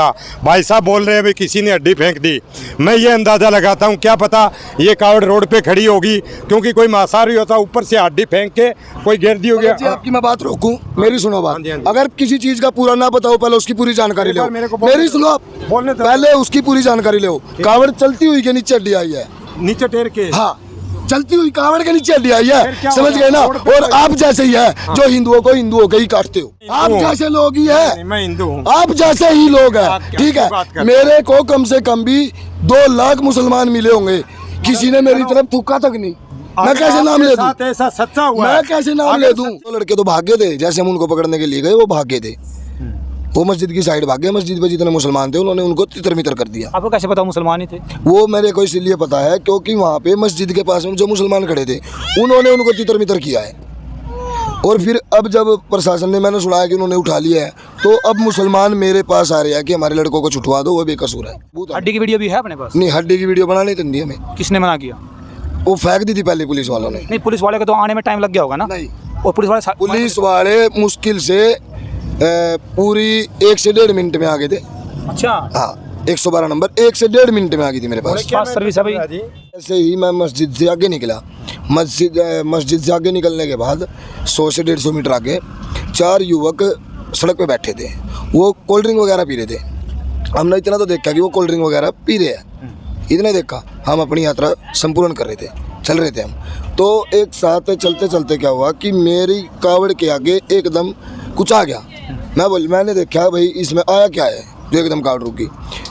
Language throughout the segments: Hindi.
भाई साहब बोल रहे हैं भाई किसी ने हड्डी फेंक दी। मैं ये अंदाज़ा लगाता हूँ, क्या पता ये कावड़ रोड पे खड़ी होगी, क्योंकि कोई मांसाहारी होता ऊपर से हड्डी फेंक के कोई गिर दी होगी। आपकी मैं बात रोकूं, मेरी सुनो बात। अगर किसी चीज का पूरा ना पता हो, पहले उसकी पूरी जानकारी लो। मेरी सुनो आप, पहले उसकी पूरी जानकारी लो। कावड़ चलती हुई के नीचे हड्डी आई है, नीचे टेर के। हाँ, चलती हुई कावड़ के नीचे हड्डी आई है, समझ गए ना। और आप जैसे ही है जो हिंदुओं को हिंदुओं के ही काटते हो, आप जैसे लोग ही है। मैं हिंदू हूँ, आप जैसे ही लोग हैं, ठीक है। मेरे को कम से कम भी 2 लाख मुसलमान मिले होंगे, किसी ने मेरी तरफ थूका तक नहीं। मैं कैसे नाम ले दूं? ऐसा सच्चा हुआ, मैं कैसे नाम ले दूं? वो लड़के तो भागे थे, जैसे हम उनको पकड़ने के लिए गए वो भागे थे। वो मस्जिद की साइड भागे, मस्जिद पे जितने मुसलमान थे उन्होंने उनको तितर मितर कर दिया। आपको कैसे पता मुसलमान ही थे? वो मेरे को इसलिए पता है क्योंकि वहाँ पे मस्जिद के पास में जो मुसलमान खड़े थे उन्होंने उनको तितर मितर किया है। और फिर अब जब प्रशासन ने, मैंने सुना है कि उन्होंने उठा लिया है, तो अब मुसलमान मेरे पास आ रहे हैं कि हमारे लड़कों को छुटवा दो, वो बेकसूर है। हड्डी की वीडियो भी है अपने पास? नहीं, हड्डी की वीडियो बनाने नहीं दी हमें। किसने मना किया? वो फेंक दी थी पहले पुलिस वालों ने। नहीं, पुलिस वाले को तो आने में टाइम लग गया होगा ना? नहीं, और पुलिस वाले मुश्किल से पूरी 1 से 1.5 मिनट में आ गए थे। अच्छा, हाँ, 112 नंबर 1 से 1.5 मिनट में आ गई थी मेरे पास। फास्ट सर्विस है भाई। ऐसे ही मैं मस्जिद से आगे निकला। मस्जिद से आगे निकलने के बाद 100 से 150 मीटर आगे 4 युवक सड़क पे बैठे थे। वो कोल्ड ड्रिंक वगैरह पी रहे थे। हमने इतना तो देखा कि वो कोल्ड ड्रिंक वगैरह पी रहे हैं, इतना देखा। हम अपनी यात्रा संपूर्ण कर रहे थे, चल रहे थे हम। तो एक साथ चलते चलते क्या हुआ कि मेरी कावड़ के आगे एकदम कुछ आ गया। मैंने देखा भाई इसमें आया क्या है, जो एकदम कावड़ रुकी।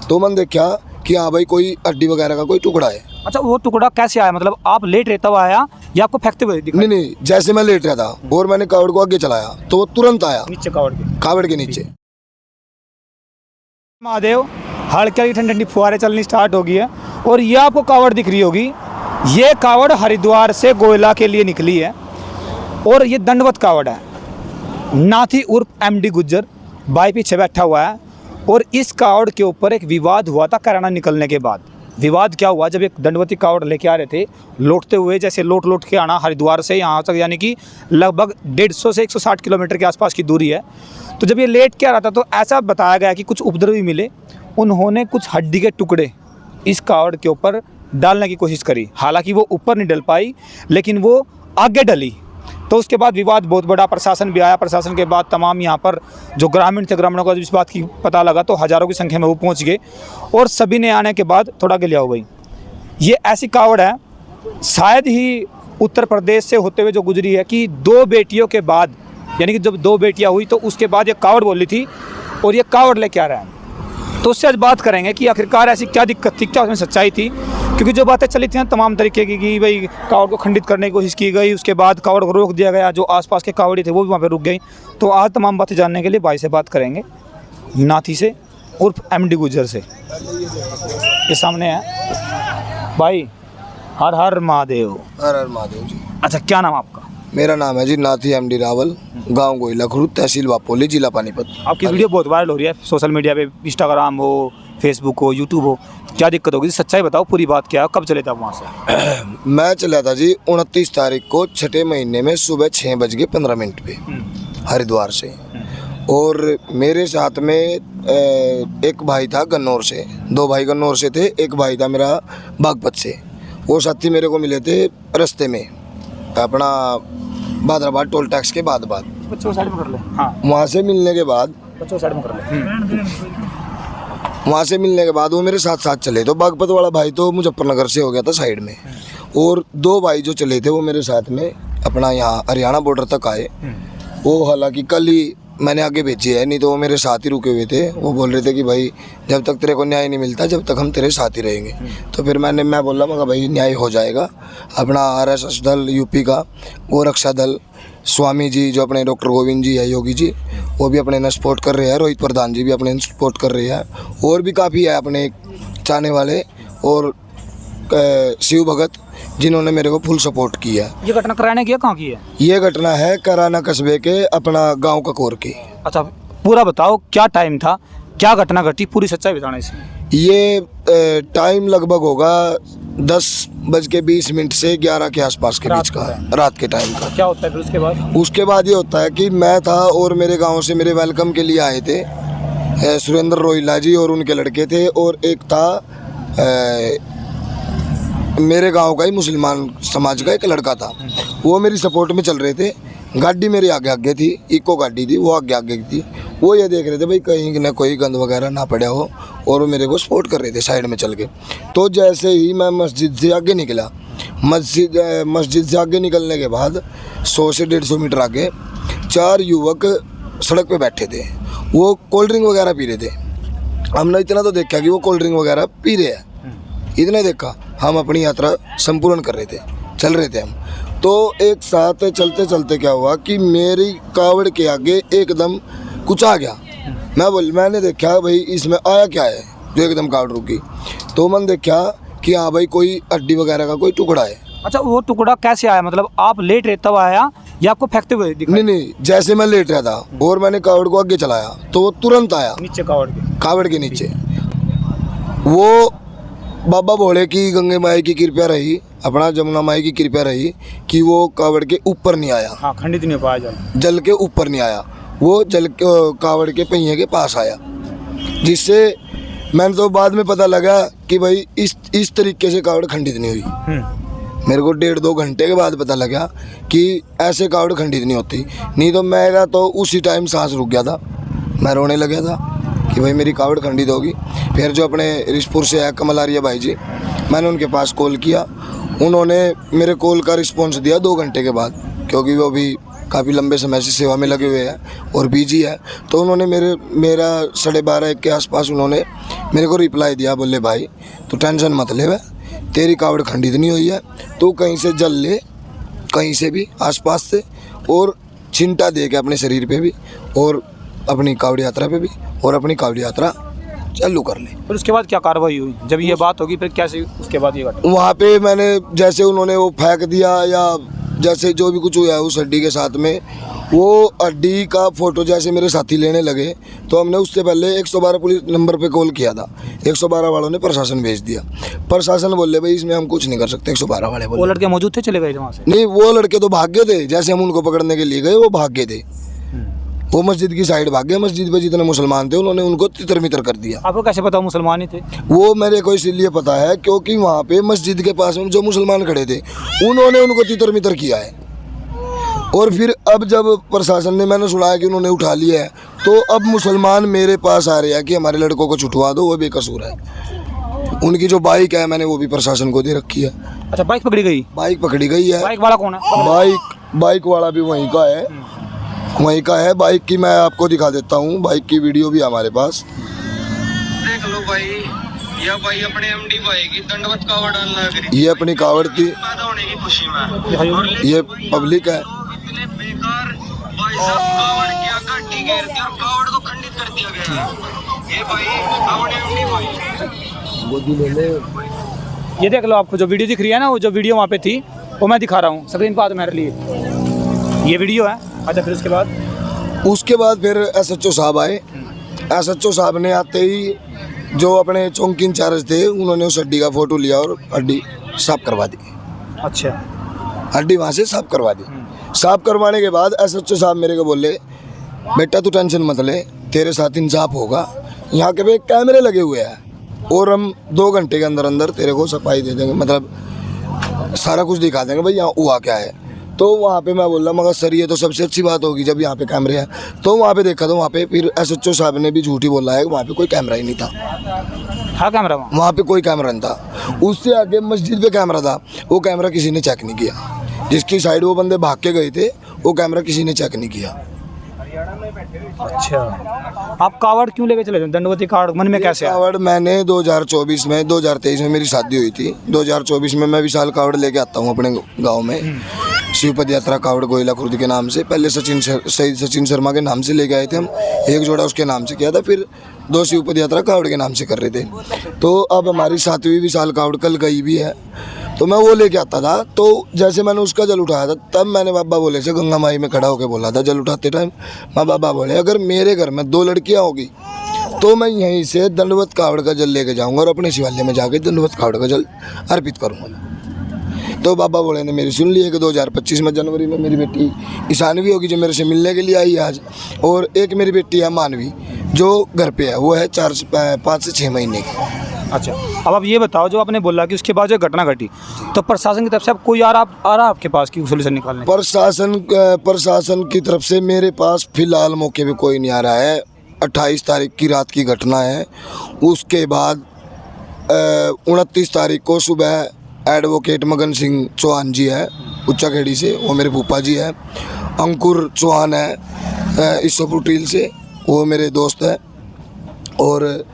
तो मैंने देखा कि हाँ भाई कोई हड्डी वगैरह का कोई टुकड़ा है। अच्छा, वो टुकड़ा कैसे आया? मतलब आप लेट रहता हुआ आया या आपको फेंकते हुए दिखा? नहीं, जैसे मैं लेट रहा था और मैंने कावड़ को आगे चलाया तो वो तुरंत आया नीचे कावड़ के नीचे। महादेव, हल्की ठंडी ठंडी फुहारें चलनी स्टार्ट हो गई है और ये आपको कावड़ दिख रही होगी। ये कावड़ हरिद्वार से गोयला के लिए निकली है और ये दंडवत कावड़ है। नाथी उर्फ MD गुज्जर भाई पीछे बैठा हुआ है। और इस कावड़ के ऊपर एक विवाद हुआ था कराना निकलने के बाद। विवाद क्या हुआ, जब एक दंडवती कावड़ लेके आ रहे थे, लौटते हुए जैसे लौट के आना हरिद्वार से यहाँ तक, यानी कि लगभग 150 से 160 किलोमीटर के आसपास की दूरी है। तो जब ये लेट के आ रहा था तो ऐसा बताया गया कि कुछ उपद्रवी मिले, उन्होंने कुछ हड्डी के टुकड़े इस कावड़ के ऊपर डालने की कोशिश करी। हालांकि वो ऊपर नहीं डल पाई, लेकिन वो आगे डली। तो उसके बाद विवाद बहुत बड़ा, प्रशासन भी आया। प्रशासन के बाद तमाम यहाँ पर जो ग्रामीण थे, ग्रामीणों को इस बात की पता लगा तो हज़ारों की संख्या में वो पहुँच गए और सभी ने आने के बाद थोड़ा आगे लिया हो गई। ये ऐसी कावड़ है शायद ही उत्तर प्रदेश से होते हुए जो गुजरी है कि 2 बेटियों के बाद, यानी कि जब 2 बेटियाँ हुई तो उसके बाद ये कावड़ बोली थी और ये कावड़ लेके आ रहा है। तो उससे आज बात करेंगे कि आखिरकार ऐसी क्या दिक्कत थी, क्या उसमें सच्चाई थी। क्योंकि जो बातें चली थी ना तमाम तरीके की कि भाई कावड़ को खंडित करने की कोशिश की गई, उसके बाद कावड़ को रोक दिया गया, जो आसपास के कावड़ी थे वो भी वहाँ पे रुक गई। तो आज तमाम बातें जानने के लिए भाई से बात करेंगे, नाथी से उर्फ MD गुज्जर से। ये सामने है भाई। हर हर महादेव। हर हर महादेव जी। अच्छा, क्या नाम आपका? मेरा नाम है जी नाथी MD रावल, गांव गोइला खुर्द, तहसील वापोली, जिला पानीपत। आपकी वीडियो बहुत वायरल हो रही है सोशल मीडिया पे, इंस्टाग्राम हो, फेसबुक हो, यूट्यूब हो। क्या दिक्कत होगी, सच्चाई बताओ, पूरी बात क्या है, कब चले थे आप वहाँ से? मैं चला था जी 29 तारीख को 6ठे महीने में सुबह 6:15 पे हरिद्वार से। और मेरे साथ में एक भाई था गन्नौर से, 2 भाई गन्नौर से थे, एक भाई था मेरा बागपत से। वो साथी मेरे को मिले थे रास्ते में, अपना बादराबाद टोल टैक्स के बाद बच्चों साइड में कर ले। हाँ, वहाँ से मिलने के बाद बच्चों साइड में कर ले। वहाँ से मिलने के बाद वो मेरे साथ साथ चले। तो बागपत वाला भाई तो मुजफ्फरनगर से हो गया था साइड में, और 2 भाई जो चले थे वो मेरे साथ में अपना यहाँ हरियाणा बॉर्डर तक आए। वो हालांकि कल ही मैंने आगे भेजे है, नहीं तो वो मेरे साथ ही रुके हुए थे। वो बोल रहे थे कि भाई जब तक तेरे को न्याय नहीं मिलता जब तक हम तेरे साथ ही रहेंगे। तो फिर मैं बोला मगर भाई न्याय हो जाएगा। अपना RSS दल यूपी का, गोरक्षा दल, स्वामी जी जो अपने डॉक्टर गोविंद जी है, योगी जी, वो भी अपने ने सपोर्ट कर रहे हैं। रोहित प्रधान जी भी अपने ने सपोर्ट कर रहे हैं। और भी काफ़ी है अपने चाहने वाले और शिव भगत जिन्होंने मेरे को फुल सपोर्ट किया। ये घटना कराने की है, कहाँ की है? ये घटना है कराना कस्बे के अपना गांव ककोर की। अच्छा, पूरा बताओ क्या टाइम था, क्या घटना घटी, पूरी सच्चाई बताना इसमें। ये टाइम लगभग होगा 10:20 से 11 के आसपास के बीच का, रात के टाइम का। क्या होता है फिर उसके बाद? उसके बाद ये होता है कि मैं था और मेरे गांव से मेरे वेलकम के लिए आए थे सुरेंद्र रोहिला जी और उनके लड़के थे, और एक था मेरे गांव का ही मुसलमान समाज का एक लड़का था। वो मेरी सपोर्ट में चल रहे थे। गाड़ी मेरी आगे आगे थी, इको गाड़ी थी, वो आगे आगे थी। वो ये देख रहे थे भाई कहीं ना कोई गंद वगैरह ना पड़ा हो, और वो मेरे को सपोर्ट कर रहे थे साइड में चल के। तो जैसे ही मैं मस्जिद से आगे निकला, मस्जिद से आगे निकलने के बाद 100 से 150 मीटर आगे 4 युवक सड़क पे बैठे थे। वो कोल्ड ड्रिंक वगैरह पी रहे थे। हमने इतना तो देखा कि वो कोल्ड ड्रिंक वगैरह पी रहे हैं, इतना देखा। हम अपनी यात्रा संपूर्ण कर रहे थे, चल रहे थे हम। तो एक साथ चलते चलते क्या हुआ कि मेरी कावड़ के आगे एकदम कुछ आ गया। मैंने देखा भाई इसमें आया क्या है, जो एकदम कावड़ रुकी। तो मैंने देखा कि हाँ भाई कोई हड्डी वगैरह का कोई टुकड़ा है। अच्छा, वो टुकड़ा कैसे आया? मतलब आप लेट रहता हुआ आया या आपको फेंकते हुए दिखा? नहीं, जैसे मैं लेट रहा था और मैंने कावड़ को आगे चलाया तो वो तुरंत आया नीचे कावड़ के नीचे। वो बाबा भोले की, गंगे माई की कृपया रही, अपना जमुना माई की कृपया रही कि वो कावड़ के ऊपर नहीं आया। हाँ, खंडित नहीं हो पाया जल के ऊपर नहीं आया, वो कावड़ के पहिए के पास आया। जिससे मैंने तो बाद में पता लगा कि भाई इस तरीके से कावड़ खंडित नहीं हुई। मेरे को 1.5-2 घंटे के बाद पता लगा कि ऐसे कावड़ खंडित नहीं होती। नहीं तो मेरा तो उसी टाइम सांस रुक गया था, मैं रोने लगा था कि भाई मेरी कावड़ खंडित होगी। फिर जो अपने रिशपुर से है कमल आर्य भाई जी, मैंने उनके पास कॉल किया। उन्होंने मेरे कॉल का रिस्पॉन्स दिया 2 घंटे के बाद, क्योंकि वो भी काफ़ी लंबे समय से सेवा में लगे हुए हैं और बिजी है। तो उन्होंने मेरा 12:30-1 के आसपास उन्होंने मेरे को रिप्लाई दिया, बोले भाई तू टेंशन मत ले, तेरी कावड़ खंडित नहीं हुई है, तू कहीं से जल ले, कहीं से भी आसपास से, और चिंता दे के अपने शरीर पे भी और अपनी कावड़ यात्रा पे भी, और अपनी कावड़ यात्रा चालू कर ले। फिर उसके बाद क्या कार्रवाई हुई जब ये बात होगी? फिर कैसे उसके बाद ये घटना? वहाँ पे मैंने जैसे उन्होंने वो फेंक दिया या जैसे जो भी कुछ हुआ है उस हड्डी के साथ में, वो हड्डी का फ़ोटो जैसे मेरे साथी लेने लगे, तो हमने उससे पहले 112 पुलिस नंबर पे कॉल किया था। 112 वालों ने प्रशासन भेज दिया। प्रशासन बोले भाई इसमें हम कुछ नहीं कर सकते। 112 वाले बोले। वो लड़के मौजूद थे, चले गए थे वहाँ से? नहीं, वो लड़के तो भाग गए थे। जैसे हम उनको पकड़ने के लिए गए वो भाग गए थे। वो मस्जिद की साइड भाग गए। मस्जिद पे जितने मुसलमान थे उन्होंने उनको तितर मितर कर दिया। आपको कैसे पता मुसलमान ही थे? वो मेरे को इसलिए पता है क्योंकि वहाँ पे मस्जिद के पास में जो मुसलमान खड़े थे उन्होंने उनको तितर मितर किया है। और फिर अब जब प्रशासन ने, मैंने सुना है कि उन्होंने उठा लिया है, तो अब मुसलमान मेरे पास आ रहे हैं कि हमारे लड़कों को छुटवा दो, वो बेकसूर है। उनकी जो बाइक है मैंने वो भी प्रशासन को दे रखी है। अच्छा, बाइक पकड़ी गई? बाइक पकड़ी गई है। बाइक वाला कौन है? बाइक वाला भी वहीं का है, वहीं का है। बाइक की मैं आपको दिखा देता हूँ, बाइक की वीडियो भी हमारे पास। देख लो भाई, यह भाई अपने एमडी भाई की दंडवत कावड़ डालने लग रही। ये अपनी कावड़ थी, पैदा होने की खुशी में। ये पब्लिक है। इतने बेकार भाई साहब कावड़ की घाटी घेर दी और कावड़ को खंडित कर दिया गया। ये भाई अपने एमडी भाई, ये देख लो, आपको जो वीडियो दिख रही है ना, वो जो वीडियो वहाँ पे थी वो मैं दिखा रहा हूँ स्क्रीन पर मेरे लिए, ये वीडियो है। अच्छा, फिर उसके बाद फिर SHO साहब आए। SHO साहब ने आते ही जो अपने चौकी इंचार्ज थे उन्होंने उस हड्डी का फोटो लिया और हड्डी साफ करवा दी। अच्छा, हड्डी वहाँ से साफ करवा दी। साफ करवाने के बाद SHO साहब मेरे को बोले, बेटा तू टेंशन मत ले, तेरे साथ इंसाफ होगा। यहाँ के पे कैमरे लगे हुए हैं और हम 2 घंटे के अंदर अंदर तेरे को सफाई दे देंगे, मतलब सारा कुछ दिखा देंगे भाई यहाँ हुआ क्या है। तो वहाँ पे मैं बोल रहा मगर सर ये तो सबसे अच्छी बात होगी जब यहाँ पे कैमरे हैं। तो वहाँ पे देखा, तो वहाँ पे फिर SHO साहब ने भी झूठी बोला है, वहाँ पे कोई कैमरा ही नहीं था। हाँ, कैमरा वहाँ पे कोई कैमरा नहीं था। उससे आगे मस्जिद पे कैमरा था, वो कैमरा किसी ने चेक नहीं किया। जिसकी साइड वो बंदे भाग के गए थे वो कैमरा किसी ने चेक नहीं किया। अच्छा, आप कावड़ क्यों लेके चले थे? दंडवती कावड़ मन में कैसे आया? कावड़ मैंने 2023 में मेरी शादी हुई थी। 2024 में मैं विशाल कावड़ लेके आता हूँ अपने गाँव में। शिवपद यात्रा कावड़ गोयला खुर्द के नाम से, पहले शहीद सचिन शर्मा के नाम से लेके आए थे हम। एक जोड़ा उसके नाम से किया था, फिर 2 शिवपद यात्रा कावड़ के नाम से कर रहे थे। तो अब हमारी 7वीं विशाल कावड़ कल गई भी है, तो मैं वो लेके आता था। तो जैसे मैंने उसका जल उठाया था तब मैंने बाबा बोले से गंगा माई में खड़ा होकर बोला था जल उठाते टाइम, माँ बाबा बोले अगर मेरे घर में 2 लड़कियाँ होगी तो मैं यहीं से दंडवत कावड़ का जल लेके जाऊँगा और अपने शिवालय में जाके दंडवत कावड़ का जल अर्पित करूँगा। तो बाबा बोले ने मेरी सुन ली है कि 2025 में जनवरी में मेरी बेटी ईशानवी होगी जो मेरे से मिलने के लिए आई है आज, और एक मेरी बेटी है मानवी जो घर पे है, वो है 5 से 6 महीने की। अच्छा, अब आप ये बताओ, जो आपने बोला कि उसके बाद जो घटना घटी, तो प्रशासन की तरफ से अब कोई आ रहा आपके पास की सोल्यूशन निकालने? प्रशासन की तरफ से मेरे पास फिलहाल मौके पे कोई नहीं आ रहा है। 28 तारीख की रात की घटना है। उसके बाद 29 तारीख को सुबह एडवोकेट मगन सिंह चौहान जी है उच्चाखेड़ी से, वो मेरे फूफा जी है। अंकुर चौहान है ईसोपुर टील से, वो मेरे दोस्त है। और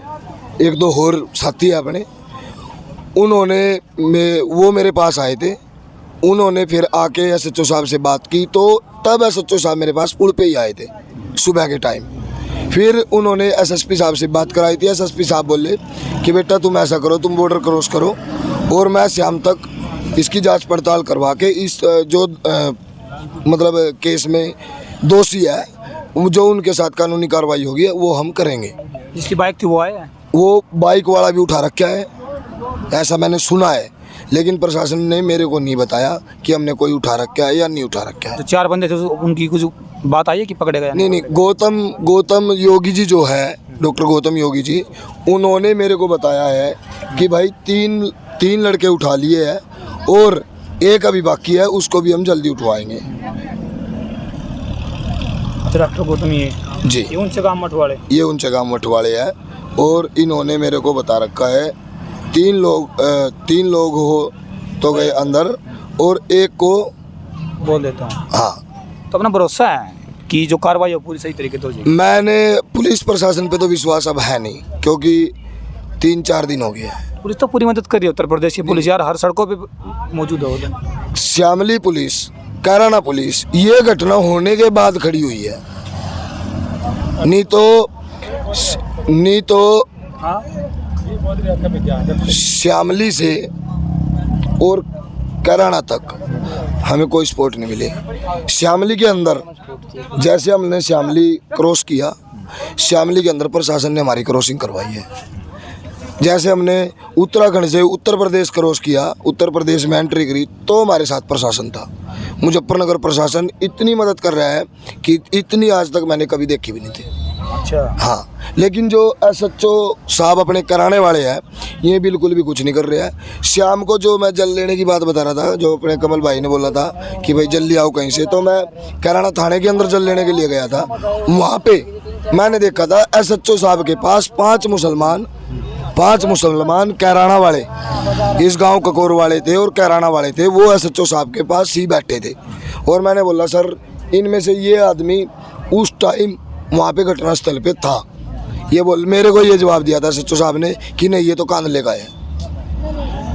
एक दो और साथी है अपने, वो मेरे पास आए थे। उन्होंने फिर आके एसएचओ साहब से बात की, तो तब एसएचओ साहब मेरे पास पुल पे ही आए थे सुबह के टाइम। फिर उन्होंने एसएसपी साहब से बात कराई थी। एसएसपी साहब बोले कि बेटा तुम ऐसा करो, तुम बॉर्डर क्रॉस करो और मैं शाम तक इसकी जांच पड़ताल करवा के इस जो मतलब केस में दोषी है, जो उनके साथ कानूनी कार्रवाई होगी वो हम करेंगे। जिसकी बाइक थी वो आया? वो बाइक वाला भी उठा रखा है, ऐसा मैंने सुना है, लेकिन प्रशासन ने मेरे को नहीं बताया कि हमने कोई उठा रखा है या नहीं उठा रखा है। तो 4 बंदे थे, उनकी कुछ बात आई है कि पकड़े गए? नहीं, गौतम योगी जी जो है, डॉक्टर गौतम योगी जी, उन्होंने मेरे को बताया है कि भाई तीन लड़के उठा लिए हैं और एक अभी बाकी है, उसको भी हम जल्दी उठवाएंगे। डॉक्टर गौतम जी, ये उनसे गाँव मठवाड़े? ये उनसे गाँव मठवाड़े है। और इन्होंने मेरे को बता रखा है 3 लोग हो तो गए अंदर और एक को बोल देता हूँ। हाँ, तो अपना भरोसा है कि जो कार्रवाई हो पूरी सही तरीके से हो जाएगी? मैंने पुलिस प्रशासन पे तो विश्वास अब है नहीं, क्योंकि 3-4 दिन हो गए हैं। पुलिस तो पूरी मदद कर रही है, उत्तर प्रदेश की पुलिस यार हर सड़कों पे मौजूद है। श्यामली पुलिस, कैराना पुलिस, ये घटना होने के बाद खड़ी हुई है, नहीं तो श्यामली से और कैराना तक हमें कोई सपोर्ट नहीं मिली। श्यामली के अंदर जैसे हमने श्यामली क्रॉस किया, श्यामली के अंदर प्रशासन ने हमारी क्रॉसिंग करवाई है। जैसे हमने उत्तराखंड से उत्तर प्रदेश क्रॉस किया, उत्तर प्रदेश में एंट्री करी, तो हमारे साथ प्रशासन था। मुजफ्फरनगर प्रशासन इतनी मदद कर रहा है कि इतनी आज तक मैंने कभी देखी भी नहीं थी। अच्छा, हाँ, लेकिन जो एसएचओ साहब अपने कराने वाले हैं, ये बिल्कुल भी कुछ नहीं कर रहे हैं। शाम को जो मैं जल लेने की बात बता रहा था, जो अपने कमल भाई ने बोला था कि भाई जल्दी आओ कहीं से, तो मैं कराना थाने के अंदर जल लेने के लिए गया था। वहाँ पे मैंने देखा था एसएचओ साहब के पास 5 मुसलमान कैराना वाले, इस गांव ककोर वाले थे और कैराना वाले थे, वो एसएचओ साहब के पास ही बैठे थे। और मैंने बोला सर, इनमें से ये आदमी उस टाइम वहाँ पे घटनास्थल पे था। मेरे को ये जवाब दिया था एसएचओ साहब ने कि नहीं, ये तो कांद ले गए।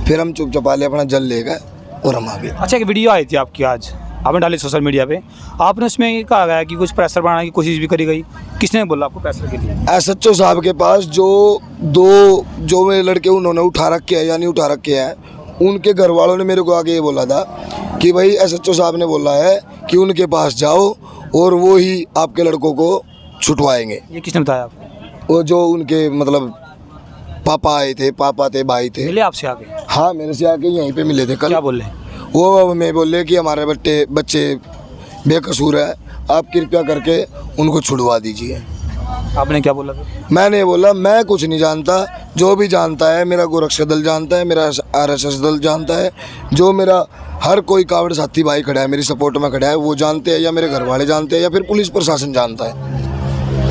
फिर हम चुप चपा ले अपना जल ले गए और हम आ गए। अच्छा, एक वीडियो आई थी आपकी, आज आपने डाली सोशल मीडिया पे, आपने उसमें ये कहा गया कि कुछ प्रेशर बनाने की कोशिश भी करी गई। किसने बोला आपको प्रेशर की थी? एसएचओ साहब के पास जो मेरे लड़के उन्होंने उठा रखे हैं या नहीं उठा रखे हैं, उनके घर वालों ने मेरे को आगे ये बोला था कि भाई एसएचओ साहब ने बोला है कि उनके पास जाओ और वो ही आपके लड़कों को छुटवाएंगे। ये किसने बताया आपको? वो जो उनके मतलब पापा आए थे, भाई थे। मिले आपसे आगे? हाँ, मेरे से आके यहीं पे मिले थे कल। क्या बोले वो? मैं बोले कि हमारे बच्चे बेकसूर है, आप कृपया करके उनको छुड़वा दीजिए। आपने क्या बोला? मैंने बोला मैं कुछ नहीं जानता, जो भी जानता है मेरा गोरक्षा दल जानता है, मेरा आरएसएस दल जानता है, जो मेरा हर कोई कावड़ साथी भाई खड़ा है, मेरी सपोर्ट में खड़ा है, वो जानते हैं, या मेरे घर वाले जानते हैं, या फिर पुलिस प्रशासन जानता है।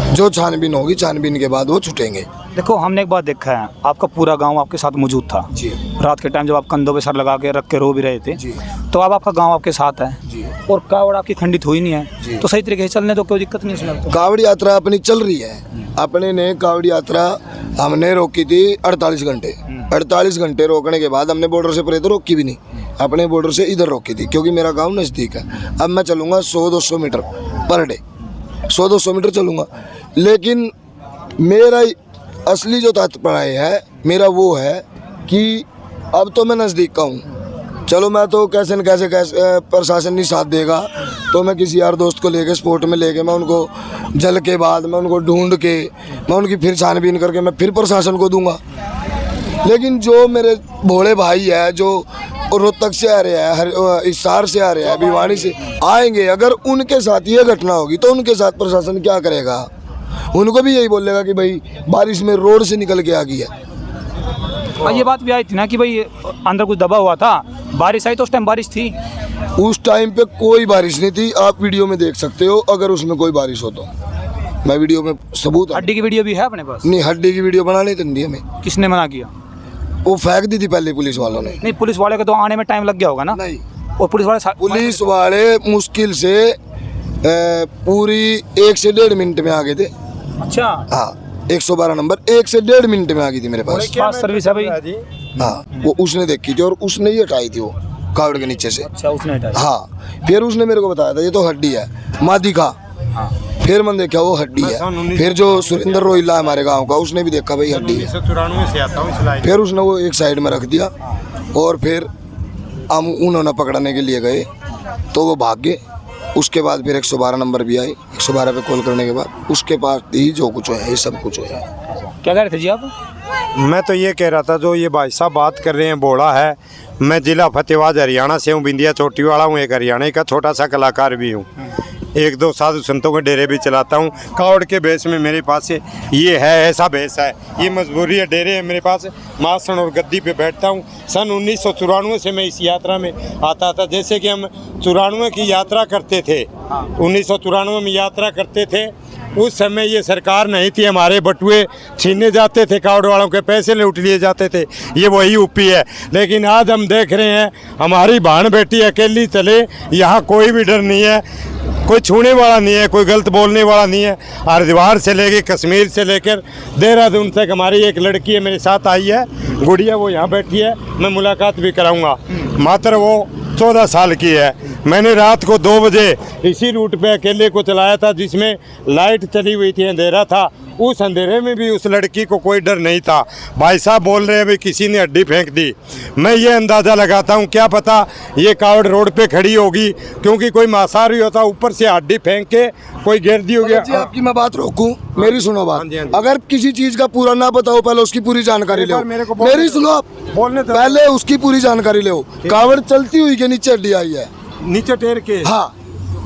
जो छानबीन होगी, छानबीन के बाद वो छूटेंगे। देखो, हमने एक बात देखा है, आपका पूरा गांव आपके साथ मौजूद था जी। रात के टाइम जब आप कंधों पे सर लगा के रख के रो भी रहे थे जी। तो अब आपका गांव आपके साथ है जी। और कावड़ आपकी खंडित हुई नहीं है जी। तो सही तरीके से चलने तो कोई दिक्कत नहीं है। कावड़ यात्रा अपनी चल रही है। अपने ने कावड़ यात्रा हमने रोकी थी 48 घंटे। 48 घंटे रोकने के बाद हमने बॉर्डर से परे तो रोकी भी नहीं, अपने बॉर्डर से इधर रोकी थी, क्योंकि मेरा गाँव नज़दीक है। अब मैं चलूँगा 100-200 मीटर पर डे, 100-200 मीटर चलूँगा। लेकिन मेरा असली जो तात्पर्य है मेरा वो है कि अब तो मैं नज़दीक का हूँ। चलो, मैं तो कैसे न कैसे प्रशासन नहीं साथ देगा तो मैं किसी यार दोस्त को लेके स्पोर्ट में लेके मैं उनको जल के बाद मैं उनको ढूंढ के मैं उनकी फिर छानबीन करके मैं फिर प्रशासन को दूंगा। लेकिन जो मेरे भोले भाई है, जो और रोहतक से आ रहे हैं, हिसार से आ रहे हैं, भिवानी से आएंगे, अगर उनके साथ ये घटना होगी तो उनके साथ प्रशासन क्या करेगा? उनको भी यही बोलेगा कि भाई बारिश में रोड से निकल के आ गई है। और ये बात भी आई थी ना कि भाई अंदर कुछ दबा हुआ था, बारिश आई तो उस टाइम बारिश थी। उस टाइम पे कोई बारिश नहीं थी, आप वीडियो में देख सकते हो अगर उसमें कोई बारिश हो तो। मैं वीडियो में सबूत हड्डी की वीडियो भी है अपने पास? नहीं, हड्डी की वीडियो बनाने नहीं दी हमें। किसने मना किया? वो फेंक दी थी पहले पुलिस वालों ने। नहीं, पुलिस वाले को तो आने में टाइम लग गया होगा ना? नहीं, और पुलिस वाले मुश्किल से पूरी 1 से 1.5 मिनट में आ गए थे। अच्छा, हाँ, 112 नंबर 1 से 1.5 मिनट में आ गई थी मेरे पास। फास्ट सर्विस है भाई। हाँ, वो उसने देखी थी और उसने ही हटाई थी वो कावड़ के नीचे से। अच्छा, उसने हटाया। हाँ, फिर उसने मेरे को बताया था ये तो हड्डी है, माँ दिखा। हाँ। फिर मैंने देखा वो हड्डी है। फिर जो सुरेंद्र रोहिला है हमारे गांव का, उसने भी देखा भाई हड्डी है। 1994 से आता हूँ इस लाइन। फिर उसने वो एक साइड में रख दिया और फिर हम उन्होंने पकड़ने के लिए गए तो वो भाग गए। उसके बाद फिर 112 नंबर भी आई। 112 पे कॉल करने के बाद उसके पास ही जो कुछ है, ये सब कुछ है। क्या कह रहे थे जी आप? मैं तो ये कह रहा था, जो ये भाई साहब बात कर रहे हैं बोला है, मैं जिला फतेहाबाद हरियाणा से हूँ, बिंदिया चोटी वाला हूँ, एक हरियाणा का छोटा सा कलाकार भी हूँ। 1-2 साधु संतों के डेरे भी चलाता हूँ। कावड़ के बेस में मेरे पास ये है, ऐसा बेस है, ये मजबूरी है, डेरे है मेरे पास। मासन और गद्दी पे बैठता हूँ। सन 1994 से मैं इस यात्रा में आता था। जैसे कि हम 94 की यात्रा करते थे, 1994 में यात्रा करते थे, उस समय ये सरकार नहीं थी, हमारे बटुए छीने जाते थे, कावड़ वालों के पैसे लूट लिए जाते थे, ये वही यूपी है। लेकिन आज हम देख रहे हैं हमारी बहन बेटी अकेली चले, यहाँ कोई भी डर नहीं है, कोई छूने वाला नहीं है, कोई गलत बोलने वाला नहीं है। हरिद्वार से लेके कश्मीर से लेकर देहरादून तक हमारी एक लड़की है मेरे साथ आई है, गुड़िया, वो यहाँ बैठी है, मैं मुलाकात भी कराऊंगा। मात्र वो 14 साल की है। मैंने रात को 2 बजे इसी रूट पे अकेले को चलाया था, जिसमें लाइट चली हुई थी, अंधेरा था। उस अंधेरे में भी उस लड़की को कोई डर नहीं था। भाई साहब बोल रहे हैं भाई किसी ने हड्डी फेंक दी। मैं ये अंदाज़ा लगाता हूँ, क्या पता ये कावड़ रोड पे खड़ी होगी, क्योंकि कोई मांसाहारी होता, ऊपर से हड्डी फेंक के कोई गिर दी होगी। जी, आपकी मैं बात रोकूं, मेरी सुनो बात। हाँ जी, हाँ जी। अगर किसी चीज का पूरा ना बताओ, पहले उसकी पूरी जानकारी लो। मेरी सुनो आप, बोलने दो। पहले उसकी पूरी जानकारी लो। कावड़ चलती हुई के नीचे हड्डी आई है। नीचे टेर के, हाँ,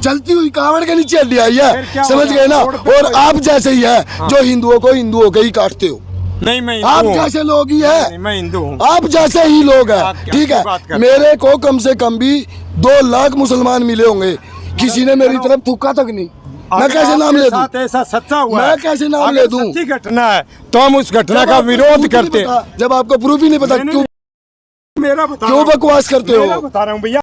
चलती हुई कावड़ के नीचे हड्डी आई है, क्या समझ हो गए ना? गया? और आप जैसे ही है जो हिंदुओं को हिंदुओं के ही काटते हो। नहीं मैं आप हिंदू हूँ। जैसे लोग ही है, मैं हिंदू हूँ। आप जैसे ही लोग आप हैं, क्या- ठीक क्या बात है? कर- मेरे को कम से कम भी 2 लाख मुसलमान मिले होंगे, किसी ने मेरी तरफ थूका तक नहीं। मैं अगर कैसे नाम आपके ले दूं? साथ ऐसा सच्चा हुआ मैं है, कैसे नाम अगर ले दूं? सच्ची घटना है तो हम उस घटना जब का आपको विरोध प्रूफ ही नहीं करते हैं। पता, जब आपको प्रूफ ही नहीं पता, मैंने- क्यों मेरा बता क्यों रहा हूँ। बकवास करते मेरा हो? बता रहा हूँ भैया।